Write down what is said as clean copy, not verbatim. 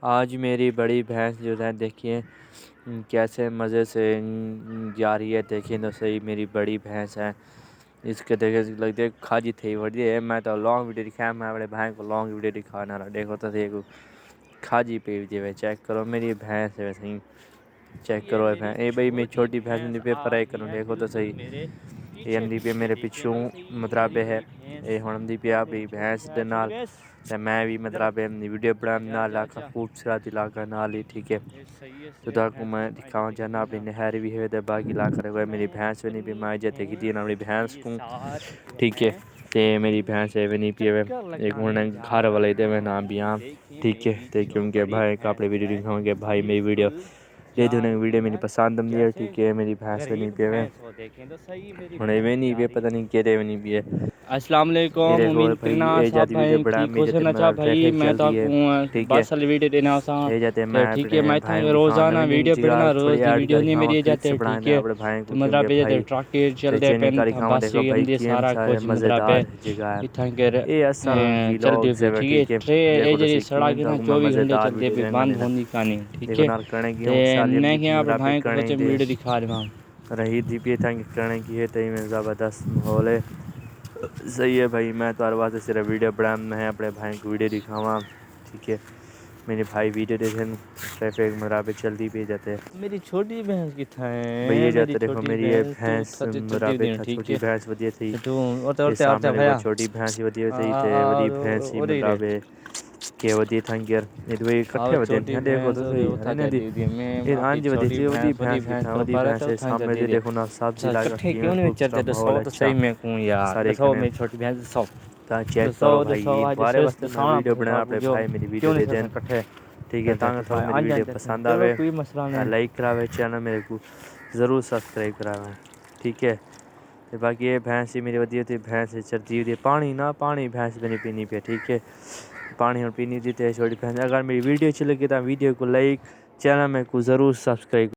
آج میری بڑی بھینس جو ہے دیکھیے کیسے مزے سے جا رہی ہے. دیکھیں تو صحیح میری بڑی بھینس ہے. اس کے دیکھے لگتے ہے کھاجی تھی وردی ہے. میں تو لانگ ویڈیو دکھایا میں اپنے بھائی کو لانگ ویڈیو دکھانا رہا. دیکھو تو دیکھو کھاجی پی دی چیک کرو میری بھینس ہے صحیح. چیک کرو اے بھائی میں چھوٹی بھینس پہ پرائی کروں. دیکھو تو صحیح یہ اندی پہ میرے پچھوں مطرابے ہے. یہ ہن دی پیا بھی بھینس دے نال تے میں بھی مطلب ویڈیو بنا علاقہ خوبصورت علاقہ نال ہی ٹھیک ہے. تو کو میں دکھاؤں چاہنا اپنی نہر بھی ہے باقی علاقہ ہوئے میری بھینس بھی نہیں بھی میں جتے کی دی اپنی بھینس کو ٹھیک ہے. تے میری بھینس ہے بھی نہیں پی ایک گھر والے دے میں نام بھی ہاں ٹھیک ہے. کیونکہ بھائی کپڑے ویڈیو دکھاؤں گے بھائی میری ویڈیو یہ دوں ویڈیو میری پسند آدی ہے ٹھیک ہے. میری بھینس بھی نہیں پی ہونے نہیں پیا پتہ نہیں کہ بھی نہیں پی. السلام علیکم. امید کرنا سب بھائی بڑا ٹھیک ہو امید سنا چا بھائی ٹریفک میں چل تو رہی ہے ٹھیک ہے. بس ویڈیو دینا سا یہ جاتے میں ٹھیک ہے. اپنے میں بھائی کو دکھاؤں روزانہ نوی نئی ویڈیو جگہ پڑھنا تھوڑی روز دی ایڈ ویڈیو کر نہیں دکھاؤں میری کلپس جاتے ٹھیک بنا ہے. اپنے بھائی کو تو مطلب کیونکہ بھائی ٹرک چلتے چینی پین کا دکھاؤں بس دیکھو بھائی یہ کیم سارا سارے کچھ مطلب مزیدار جگہ ہے. اتنا کہ یہ اصل چلتی ویلاگز پہ ہے ٹھیک ٹھیک ہے. ہے. دیکھو تو یہ صحیح سڑا کیم کے نا تو میں 24 گھنٹے مزیدار چلتے ویڈیو پہ دیں بند گے ہونے کا نہیں ٹھیک دیکھو ہے. نال کرنے کی تو ہوں سالیم میں دی کیا اپنے مطلب بھائی کو کرنے سوچے دے ویڈیو دکھا رہا ہوں. رہی دی پی تنگ کرنے کی ہے تو میں زبردست ماحول ہے صحیح ہے بھائی. میں تو ہر بات صرف ویڈیو بڑان میں ہے اپنے بھائی کو ویڈیو دکھاوا ٹھیک ہے. میرے بھائی ویڈیو دیکھیں ٹریفک مرافق چلتی پی جاتے میری چھوٹی بہن کتنا بھائی ہے. یہ میری جاتے دیکھو چھوٹی میری یہ بہن تو بھینس چلتی مرابع ہوتی تھا ٹھیک چھوٹی ہے. بھینس ودی تھی. تو یہ اڑتے سامنے دیکھو بھیا چھوٹی بھینس ودی تھی تے وڈی بھینس مطلب کہ ودی تھنگیر یہ کٹھے ودی دیکھو تو صحیح ہے دی یہ آنج ودی تھی ودی بھینس کی تھا ودی بھینس سامنے سے دیکھو نا سبزی لگا کیوں نہیں چلتے خوبصورت ماحول دسو تو اچھا صحیح میں کہوں یار سارے دسو کنے میری چھوٹی بہن دسو چیک کرو بھائی بارے واسطے میں دسانا ویڈیو پڑے بنا گا اپنے جو بھائی میری ویڈیو کیوں دے نہیں دین کٹھے ٹھیک ہے. چلتے تاکہ بھائی تھوڑا میری آ ویڈیو جاتے پسند چلو آئے کوئی مسئلہ نہیں. لائک کراوے چینل میرے کو ضرور سبسکرائب کراویں ٹھیک ہے. باقی یہ بھینس ہی میری ودی ہوتی بھینس چلتی ہوتی پانی نہ پانی بھینس بھی نہیں پینی پی ٹھیک ہے. پانی اور پینی دیتے چھوٹی بہن اگر میری ویڈیو اچھی لگی تو ویڈیو کو لائک چینل میں کو ضرور سبسکرائب